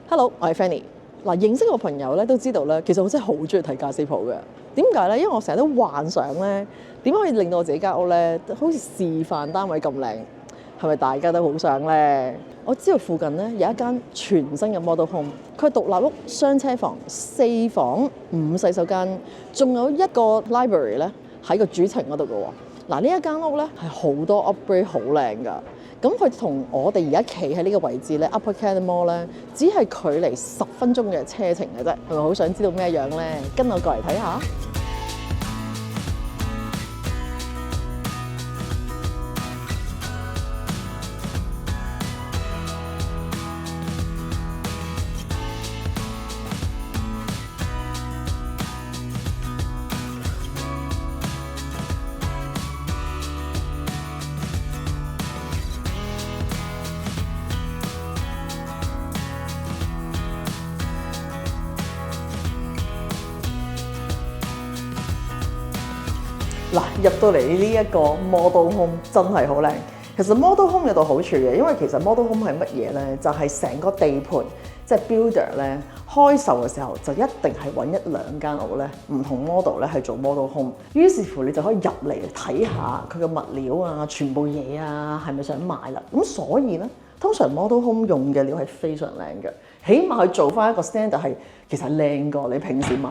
Hello，我係 Fanny。嗱，認識我朋友咧都知道咧，其實我真係好中意睇家私鋪嘅。點解咧？因為我成日都幻想咧，點可以令到我自己間屋咧好似示範單位咁靚？係咪大家都好想咧？我知道附近咧有一間全新嘅 model home，佢係獨立屋、雙車房、4房、5洗手間，仲有一個 library 咧喺個主程嗰度嘅喎。嗱，呢一間屋咧係好多 upgrade，好靚㗎。咁佢同我哋而家企喺呢個位置咧 Upper Cannon Mall 咧，只係距離10分鐘嘅車程嘅啫。係咪好想知道咩樣咧？跟我過嚟睇下。嗱，入到嚟呢一個 model home 真係好靚。其實 model home 有道好處嘅，因為其實 model home 係乜嘢咧？就係成個地盤，即係 builder 咧開售嘅時候，就一定係揾一兩間屋咧，唔同 model 咧係做 model home。於是乎你就可以入嚟睇下佢嘅物料啊，全部嘢啊，係咪想買啦？咁所以咧，通常 model home 用嘅料係非常靚嘅，起碼佢做翻一個 standard 係其實靚過你平時買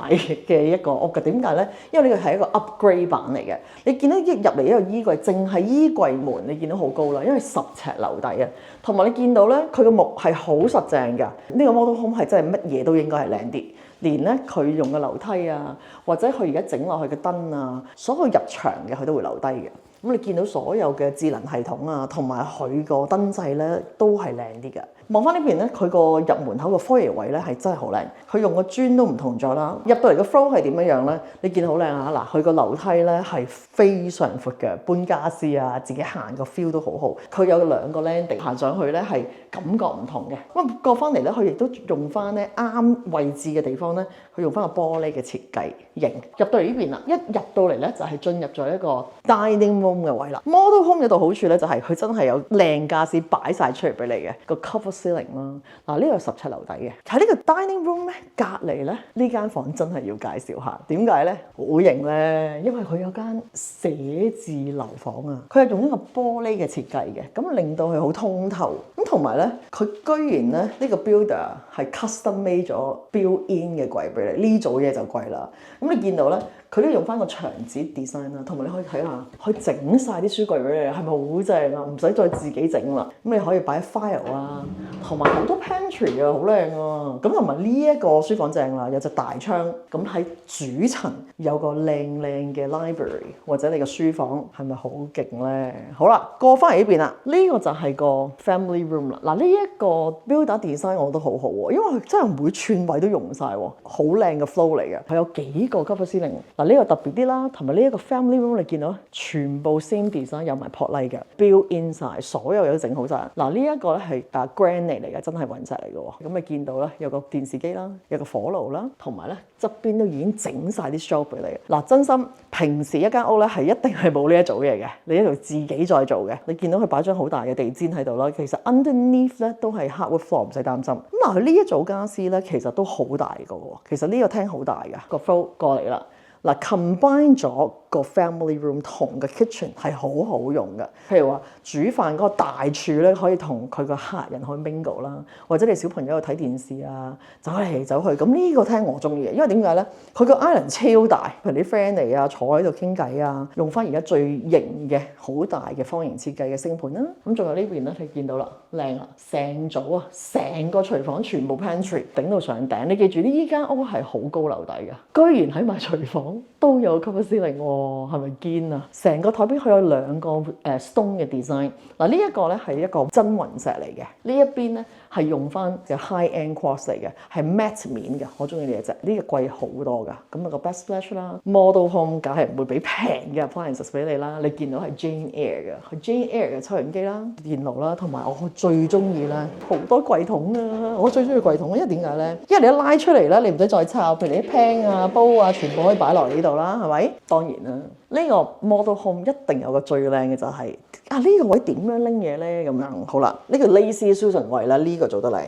嘅一個屋嘅。點解咧？因為呢個係一個 upgrade 版嚟嘅。你見到一入嚟一個衣櫃，淨係衣櫃門你見到好高啦，因為10尺樓底啊。同埋你見到咧，佢個木係好實淨㗎。呢個 model home 係真係乜嘢都應該係靚啲，連咧佢用嘅樓梯啊，或者佢而家整落去嘅燈啊，所有入牆嘅佢都會留低嘅。咁你見到所有嘅智能系統啊，同埋佢個燈掣咧都係靚啲嘅。望翻呢邊咧，佢個入門口個 foyer 位咧係真係好靚，佢用個磚都唔同咗啦。入到嚟個 flow 係點樣咧？你見到好靚啊！嗱，佢個樓梯咧係非常闊嘅，搬家私啊，自己行個 feel 都好好。佢有2個 landing 行上去咧係感覺唔同嘅。咁過翻嚟咧，佢亦都用翻咧啱位置嘅地方咧，佢用翻個玻璃嘅設計型。入到嚟呢邊啦，一入到嚟咧就係進入咗一個 dining room 嘅位啦。model home 有道好處咧，就係佢真係有靚家私擺晒出嚟俾你嘅個 cover ceiling 啦。嗱，呢個10尺樓底嘅喺呢個 dining room 咧，隔離咧呢間房真係要介紹下。點解咧？好型咧，因為佢有間寫字樓房啊，佢係用一個玻璃嘅設計嘅，咁令到佢好通透。咁同埋咧，佢居然咧呢個 builder 係 custom made 咗 built-in 嘅櫃俾你，呢組嘢就貴啦。咁你見到咧，佢都用翻個牆紙 design 啦，同埋你可以睇下，佢整晒啲書櫃俾你，係咪好正啊？唔使再自己整啦。咁你可以擺 file 啊，同埋好多 pantry 啊，好靚啊。咁同埋呢一個書房正啦，有隻大窗，咁喺主層有個靚嘅 library 或者你個書房，係咪好勁咧？好啦，過翻嚟呢邊啦，呢個就係個 family room 啦。嗱，呢一個 builder design 我覺得好好喎，因為佢真係每寸位都用晒喎，好靚嘅 flow 嚟嘅。佢有幾個 cover ceiling。嗱，呢個特別啲啦，同埋呢一個 family room 你見到全部 same design 有埋 pot light 嘅 built in 晒，所有嘢都整好晒。嗱，呢一個咧係granite 嚟嘅，真係雲石嚟嘅喎。咁你見到咧有個電視機啦，有個火爐啦，同埋咧側邊都已經整晒啲 shelf 俾你。嗱，真心平時一間屋咧係一定係冇呢一組嘢嘅，你一度自己再做嘅。你見到佢擺張好大嘅地氈喺度啦，其實 underneath 咧都係 hardwood floor，唔使擔心。咁嗱，佢呢一組家私咧其實都好大個喎，其實呢個廳好大㗎，個 flow 過嚟啦。嗱 ，combine 咗個 family room 同個 kitchen 係好好用嘅。譬如話煮飯嗰個大柱咧，可以同佢個客人去 mingle 啦，或者你小朋友去睇電視啊，走嚟走去。咁呢個廳我中意嘅，因為點解咧？佢個 island 超大，譬如啲 friend 嚟啊，坐喺度傾偈啊，用翻而家最型嘅好大嘅方形設計嘅星盤啦。咁仲有呢邊咧，你見到啦，靚啦，成組啊，成個廚房全部 pantry 頂到上頂。你記住呢間屋係好高樓底嘅，居然喺埋廚房都有 cover ceiling 喎，係咪堅啊？成個台邊佢有2個stone 嘅 design。嗱，呢一個咧係一個真雲石嚟嘅，呢一邊咧係用翻嘅 high end quartz 嚟嘅，係 matte 面嘅，我中意呢隻。呢個貴好多㗎。咁有個 backsplash 啦 ，model home 梗係唔會俾平嘅 appliances 俾你啦。你見到係 Jane Eyre 嘅，係 Jane Eyre 嘅抽油機啦、電爐啦，同埋我最中意咧好多櫃桶啊！我最中意櫃桶，因為點解咧？因為你一拉出嚟咧，你唔使再抄，譬如你啲 pan 啊、煲啊，全部可以擺落嚟呢度啦，係咪？當然啦，呢個 model home 一定有個最靚嘅就係呢個位點樣拎嘢咧？咁樣好啦，呢個 lazy Susan 位啦，呢個做得靚。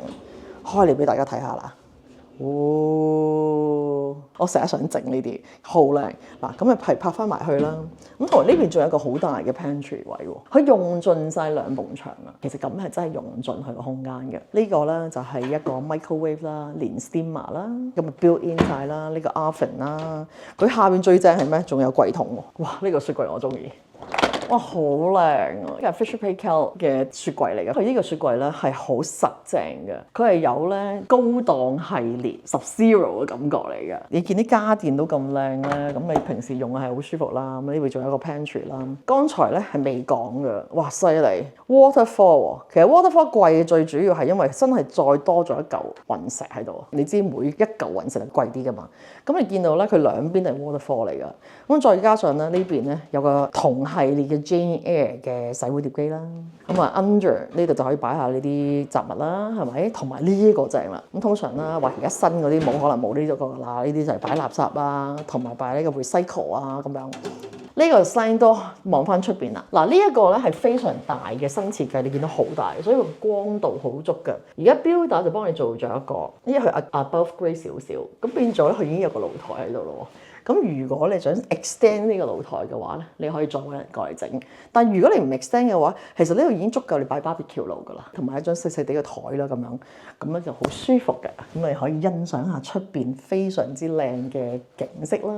開嚟俾大家睇下啦。哦，我成日想整呢啲，好靚嗱，咁咪拍翻埋去啦。咁同埋呢邊仲有一個好大嘅 pantry 位喎，佢用盡晒兩埲牆啊。其實咁係真係用盡佢個空間嘅。呢個咧就係一個 microwave 啦，連 steamer 啦，咁啊 built in 晒啦，呢個 oven 啦。佢下邊最正係咩？仲有櫃桶喎。哇！呢個雪櫃我中意。哇，好靚啊！呢個係 Fisher Paykel 嘅雪櫃嚟嘅。佢呢個雪櫃咧係好實淨嘅，佢係有咧高檔系列 Sub-Zero 嘅感覺嚟嘅。你見啲家電都咁靚咧，咁你平時用係好舒服啦。咁呢邊仲有一個 pantry 啦。剛才咧係未講嘅，哇犀利 Waterfall 其實 Waterfall 貴最主要係因為真係再多咗一嚿雲石喺度。你知每一嚿雲石係貴啲㗎嘛？咁你見到咧佢兩邊係 Waterfall 嚟㗎。咁再加上咧呢邊咧有個同系列嘅 Jane Eyre 嘅洗碗碟機啦，咁啊 under 呢度就可以擺下呢啲雜物啦，係咪？同埋呢個正啦，咁通常啦，話而家新嗰啲冇可能冇呢個啦，呢啲就係擺垃圾啦，同埋擺呢個 recycle 啊咁樣。呢個 sign 都望翻出邊啦，嗱呢一個咧係非常大嘅新設計，你見到好大，所以個光度好足嘅。而家 builder 就幫你做咗一個，因為佢 above grade 少少，咁變咗咧佢已經有個露台喺度咯。咁如果你想 extend 呢個露台嘅話咧，你可以再揾人過嚟整。但如果你唔 extend 嘅話，其實呢度已經足夠你擺 barbecue 爐噶啦，同埋一張細細地嘅台啦咁樣，咁樣就好舒服嘅。咁你可以欣賞下出邊非常之靚嘅景色啦。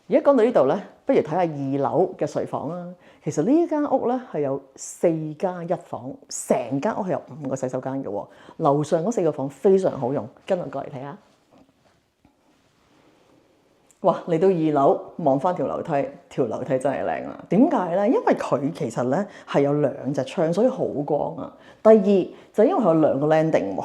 而家講到呢度咧，不如睇下二樓嘅睡房啦。其實呢間屋咧係有4+1房，成間屋係有5個洗手間嘅喎。樓上嗰4個房非常好用，跟我過嚟睇下。哇！嚟到2樓望翻條樓梯，條樓梯真係靚啊！點解咧？因為佢其實咧係有2隻窗，所以好光啊。第二就因為佢有2個 landing 喎，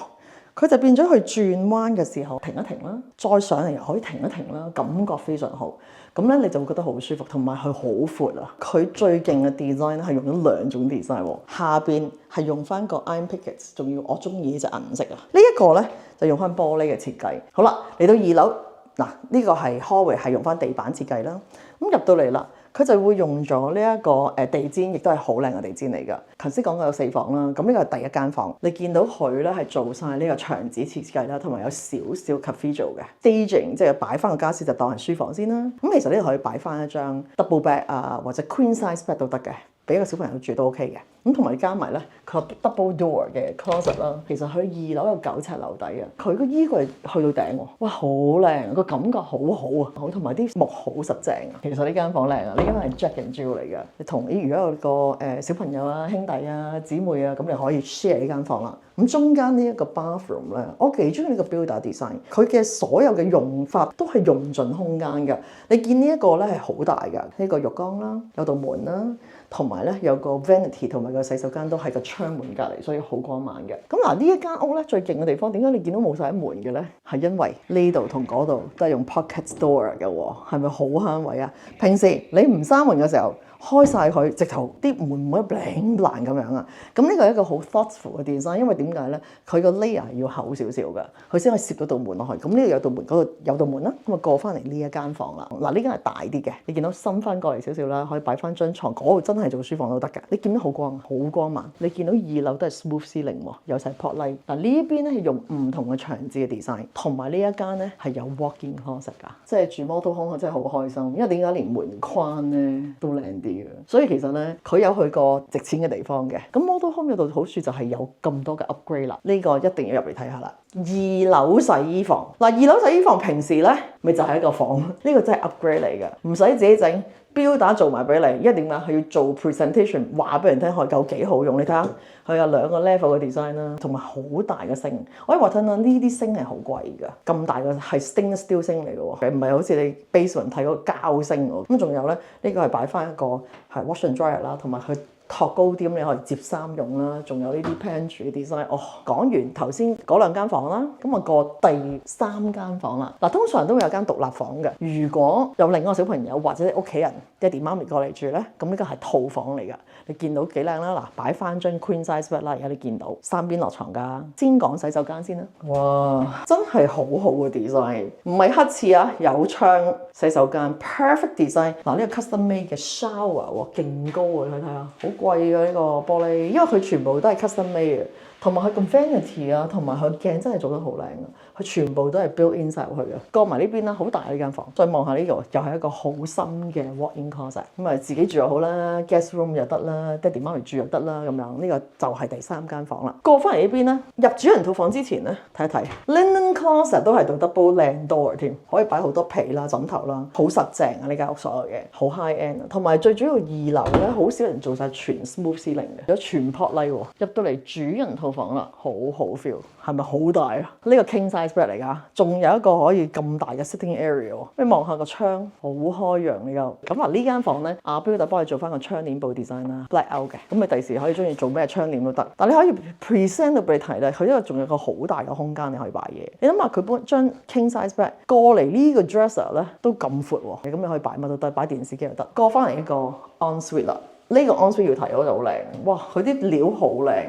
佢就變咗佢轉彎嘅時候停一停啦，再上嚟又可以停一停啦，感覺非常好。咁咧你就會覺得好舒服，同埋佢好闊啊！佢最勁嘅 design 係用咗2種 design 喎，下邊係用翻個 iron pickets，仲要我中意呢隻銀色啊！呢一個咧就用翻玻璃嘅設計。好啦，嚟到2樓。嗱，呢個係 hallway 係用翻地板設計啦。咁入到嚟啦，佢就會用咗呢一個地氈，亦都係好靚嘅地氈嚟㗎。頭先講過有4房啦，咁呢個係第一間房。你見到佢咧係做晒呢個牆紙設計啦，同埋有少少 cathedral 嘅 staging，即係擺翻個家私就當係書房先啦。咁其實呢度可以擺翻一張 double bed 啊，或者 queen size bed 都得嘅。俾個小朋友住都 OK 嘅，咁同埋加埋咧，佢有 double door 嘅 closet 啦。其實佢2樓有9尺樓底啊，佢個衣櫃去到頂喎，哇好靚，個感覺好好啊，好同埋啲木好實淨啊。其實呢間房靚啊，呢間係 Jack and Jill 嚟嘅。你同如果有個小朋友啊、兄弟啊、姊妹啊，咁你可以 share 呢間房啦。咁中間呢一個 bathroom 咧，我幾中意呢個 builder design，佢嘅所有嘅用法都係用盡空間嘅。你見呢一個咧係好大嘅，呢個浴缸啦，有道門啦。同埋咧有個 vanity 同埋個洗手間都喺個窗門隔離，所以好光猛嘅。咁嗱呢一間屋咧最勁嘅地方，點解你見到冇晒門嘅咧？係因為呢度同嗰度都係用 pocket door 嘅喎，係咪好慳位啊？平時你唔閂門嘅時候，開晒佢，直頭啲門唔會 bling 爛咁樣啊！咁呢個係一個好 thoughtful 嘅 design，因為點解咧？佢個 layer 要厚少少嘅，佢先可以攝到道門落去。咁呢度有道門，嗰度有道門啦。咁啊過翻嚟呢一間房啦。嗱呢間係大啲嘅，你見到伸翻過嚟少少啦，可以擺翻張床。嗰度真係做書房都得嘅。你見到好光，好光猛。你見到2樓都係 smooth ceiling 喎，有晒 pot light。嗱呢邊咧係用唔同嘅牆紙嘅 design， 同埋呢一間咧係有 walk-in closet 㗎，即係住 model home 真係好開心。因為點解連門框咧都靚啲？所以其實咧，佢有佢個值錢嘅地方嘅。咁 model home 有度好處就係有咁多嘅 upgrade 啦。呢個一定要入嚟睇下啦。2樓洗衣房嗱，2樓洗衣房平時咧咪就係一個房，呢個真係 upgrade 嚟嘅，唔使自己整。Builder 做埋俾你，因為點解佢要做 presentation， 話俾人聽佢夠幾好用。你睇下，佢有2個 level 嘅 design 啦，同埋好大嘅星。我可以話聽啦，呢啲星係好貴㗎，咁大嘅係 stainless steel 星嚟嘅喎，唔係好似你 basement 睇嗰個膠星喎。咁仲有咧，呢個係擺翻一個係 wash and dryer 啦，同埋佢托高啲，咁你可以摺衫用啦。仲有呢啲 pantry design。哦，講完頭先嗰2間房啦，咁啊過第3間房啦。嗱，通常都會有間獨立房嘅。如果有另一個小朋友或者屋企人爹哋媽咪過嚟住咧，咁呢個係套房嚟㗎。你見到幾靚啦？嗱，擺翻張 queen size bed 啦，而家你見到3邊落床㗎。先講洗手間先啦。哇，真係好好嘅 design， 唔係黑刺啊，有窗洗手間 perfect design。嗱，呢個 custom made 嘅 shower 喎，勁高啊！你睇下，好貴㗎呢個玻璃，因為佢全部都係 custom made 嘅。同埋佢咁 vanity 啊，同埋佢鏡真係做得好靚啊！佢全部都係 built in 晒入去嘅。過埋呢邊啦，好大呢間房。再望下呢度，又係一個好深嘅 walk-in closet。咁啊，自己住又好啦 ，guest room 又得啦，爹哋媽咪住又得啦，咁樣呢個就係第3間房啦。過翻嚟呢邊咧，入主人套房之前咧，睇一睇 linen closet 都係到 double 靚 door 添，可以擺好多被啦、枕頭啦，好實淨啊！呢間屋所有嘅好 high end 啊，同埋最主要2樓咧，好少人做晒全 smooth ceiling 嘅，有全 pot light 喎。入到嚟主人套房啦，好 feel， 係咪好大啊？呢個 king size bed 嚟㗎，仲有一個可以咁大嘅 sitting area 喎。你望下個窗，好開揚呢個。咁啊呢間房咧，阿 Builder 幫你做翻個窗簾布 design 啦 ，black out 嘅。咁你第時可以中意做咩窗簾都得。但你可以 present 到俾你睇咧，佢呢個仲有個好大嘅空間你可以擺嘢。你諗下佢搬將 king size bed 過嚟呢個 dresser 咧都咁闊喎，咁你可以擺乜都得，擺電視機又得。過翻嚟一個 ensuite 啦，呢個 ensuite 要提嗰就好靚，哇！佢啲料好靚。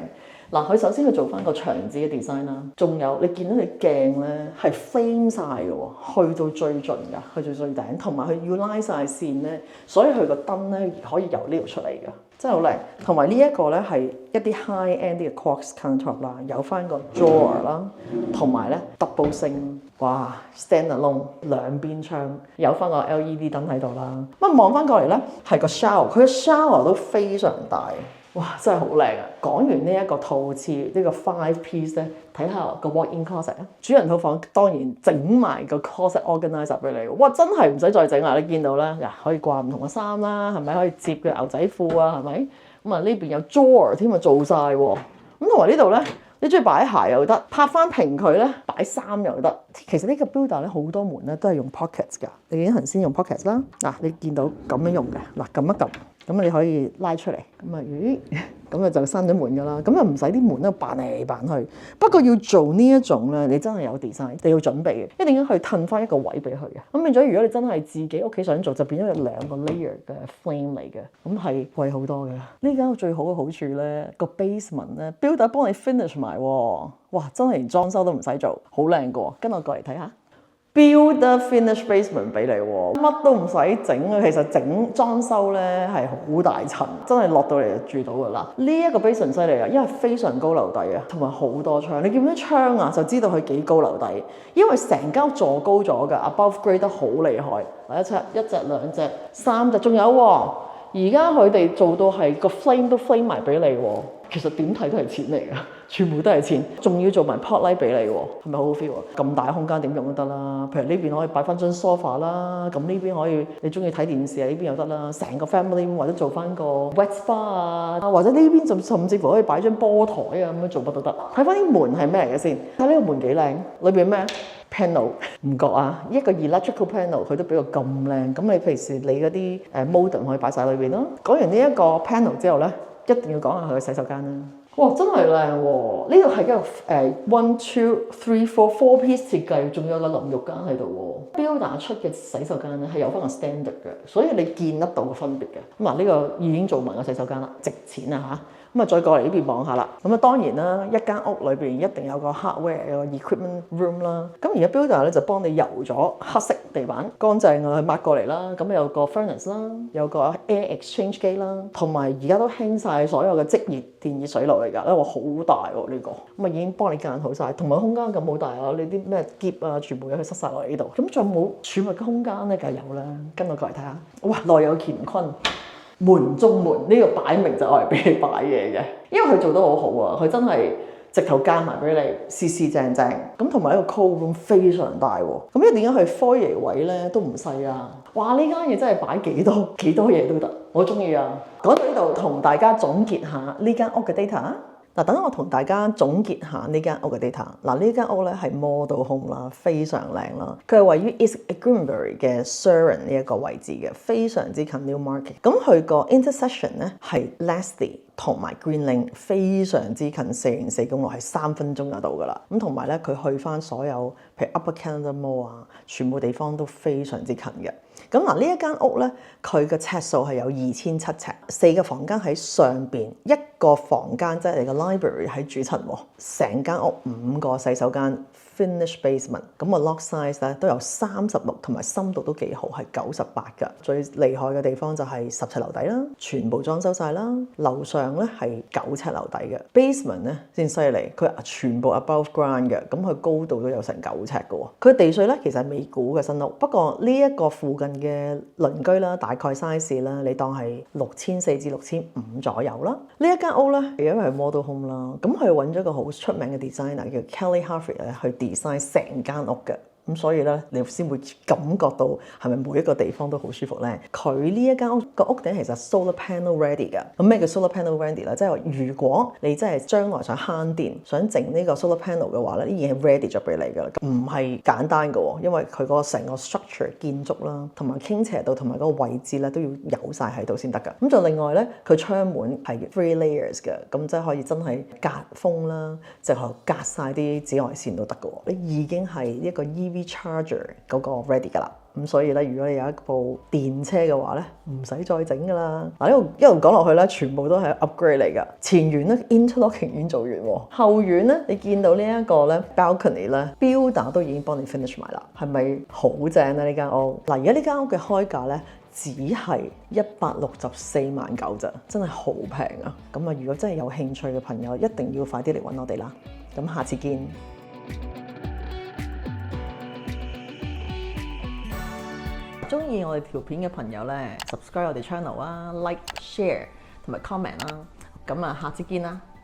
嗱，佢首先佢做翻個牆紙嘅 design 啦，仲有你見到你鏡咧係 frame 晒嘅喎，去到最盡㗎，去到最頂，同埋佢要拉晒線咧，所以佢個燈咧可以由呢度出嚟㗎，真係好靚。同埋呢一個咧係一啲 high end 啲嘅 quartz countertop 啦，有翻個 drawer 啦，同埋咧 double sink， 哇 stand alone 兩邊窗，有翻個 LED 燈喺度啦。咁望翻過嚟咧係個 shower， 佢嘅 shower 都非常大。哇！真係好靚啊！講完呢一個套廁呢個 5 piece 咧，睇下個 walk-in closet 啊！主人套房當然整埋個 closet organizer 俾你，哇！真係唔使再整啦！你見到啦，可以掛唔同嘅衫啦，係咪可以摺嘅牛仔褲啊？係咪？咁啊呢邊有 drawer 添啊，做晒喎！咁同埋呢度咧，你中意擺鞋又得，拍翻平佢咧，擺衫又得。其實呢個 builder 咧好多門咧都係用 pockets 㗎。你已經先用 pockets 啦，嗱你見到咁樣用嘅，嗱撳一撳。咁你可以拉出嚟，咁啊咦，咁啊就閂咗門㗎啦。咁啊唔使啲門都扮嚟扮去。不過要做呢一種咧，你真係有 design，你要準備嘅，一定要去褪翻一個位俾佢嘅。咁變咗，如果你真係自己屋企想做，就變咗有2個 layer 嘅 frame 嚟嘅，咁係貴好多嘅。呢間屋最好嘅好處咧，個 basement 咧 builder 幫你 finish 埋喎，哇！真係連裝修都唔使做，好靚㗎喎。跟我過嚟睇下。Builder finish basement 俾你喎，乜都唔使整啊！其實整裝修咧係好大層，真係落到嚟就住到噶啦。呢一個 basement 犀利啊，因為非常高樓底啊，同埋好多窗。你見唔見窗啊？就知道佢幾高樓底，因為成間屋座高咗㗎 ，above grade 得好厲害。一隻、2隻、3隻，仲有喎。而家佢哋做到係個 flame 都 flame 埋俾你喎。其實點睇都係錢嚟㗎，全部都係錢，仲要做埋 pot light 俾你喎，係咪好好 feel 啊？咁大空間點用都得啦，譬如呢邊可以擺翻張 sofa 啦，咁呢邊可以你中意睇電視啊，呢邊又得啦，成個 family 或者做翻個 wet spa 啊，或者呢邊就甚至乎可以擺張波台啊，咁樣做乜都得。睇翻啲門係咩嚟嘅先？睇呢個門幾靚，裏邊咩 panel 唔覺啊？一個 electrical panel 佢都俾個咁靚，咁你平時你嗰啲modem 可以擺晒裏邊咯。講完呢一個 panel 之後咧，一定要講下佢嘅洗手間啦。哇，真係靚喎！呢度係一個1、2、3、4 piece 設計，仲有個淋浴間喺度喎。Builder 出嘅洗手間咧係有翻個 standard 嘅，所以你見得到個分別嘅。咁啊，呢個已經做埋個洗手間啦，值錢啊嚇！咁啊，再過嚟呢邊望下啦。咁啊，當然啦，一間屋裏邊一定有個 hardware 有個 equipment room 啦。咁而家 Builder 咧就幫你油咗黑色地板，乾淨啊，抹過嚟啦。咁有個 furnace 啦，有個 air exchange 機啦，同埋而家都興晒所有嘅即熱電熱水爐嚟㗎。因為好大喎呢個，咁啊已經幫你間好晒，同埋空間咁好大啊！你啲咩篋啊，全部有佢塞晒落嚟呢度。咁仲有冇儲物嘅空間咧？梗係有啦。跟我過嚟睇下。哇，內有乾坤。門中門呢個擺明就係俾你擺嘢嘅，因為佢做得好好啊！佢真係直頭間埋俾你，四四正正咁，同埋呢個 cold room 非常大喎。咁一點解佢 foyer 位咧都唔細啊？哇！呢間嘢真係擺幾多嘢都得，我中意啊！講到呢度，同大家總結下呢間屋嘅 data。嗱，等我同大家總結下呢間屋嘅 data。嗱，呢間屋咧係 model home 啦，非常靚啦。佢係位於 East Gwillimbury 嘅 Surrey 呢一個位置嘅，非常之近 Newmarket。咁佢個 intersection 咧係 Leslie同埋 Green Lane， 非常之近404公路，係3分鐘就到噶啦。咁同埋咧，佢去翻所有譬如 Upper Canada Mall 啊，全部地方都非常之近嘅。咁嗱，呢一間屋咧，佢嘅尺數係有2700尺，4個房間喺上邊，一個房間即係你個 library 喺主層喎，成間屋5個洗手間 ，finish basement， 咁個 lock size 咧都有36，同埋深度都幾好，係98㗎。最厲害嘅地方就係17樓底啦，全部裝修晒啦，樓上上咧係9尺樓底嘅 basement 咧先犀利，佢全部 above ground 嘅，咁佢高度都有成9尺嘅喎。佢地稅咧其實係未估嘅新屋，不過呢一個附近嘅鄰居啦，大概 size 啦，你當係6400至6500左右啦。呢一間屋咧，因為係 model home 啦，咁佢揾咗一個好出名嘅 designer 叫 Kelly Harvey 咧去 design 成間屋嘅。咁所以咧，你先會感覺到係咪每一個地方都好舒服咧？佢呢一間屋個屋頂其實 solar panel ready 嘅。咁咩叫 solar panel ready 咧？即係話如果你真係將來想慳電，想整呢個 solar panel 嘅話咧，已經係 ready 咗俾你㗎啦。唔係簡單嘅喎，因為佢個成個 structure 建築啦，同埋傾斜度同埋嗰個位置咧都要有晒喺度先得㗎。咁就另外咧，佢窗門係 three layers 嘅，咁即係可以真係隔風啦，即係隔晒啲紫外線都得㗎喎。你已經係一個 EV charger 嗰個 ready 㗎啦，咁所以咧，如果你有一部電車嘅話咧，唔使再整㗎啦。嗱，呢度一路講落去咧，全部都係 upgrade 嚟㗎。前院咧 interlocking 已經做完喎，後院咧你見到呢一個咧 balcony 咧 builder 都已經幫你 finish 埋啦，係咪好正咧呢間屋？嗱，而家呢間屋嘅開價咧只係164萬9咋，真係好平啊！咁啊，如果真係有興趣嘅朋友，一定要快啲嚟揾我哋啦。咁下次見。中意我哋條片嘅朋友咧 ，subscribe 我哋 channel 啊 ，like、share 同埋 comment 啦。咁啊，下次見啦。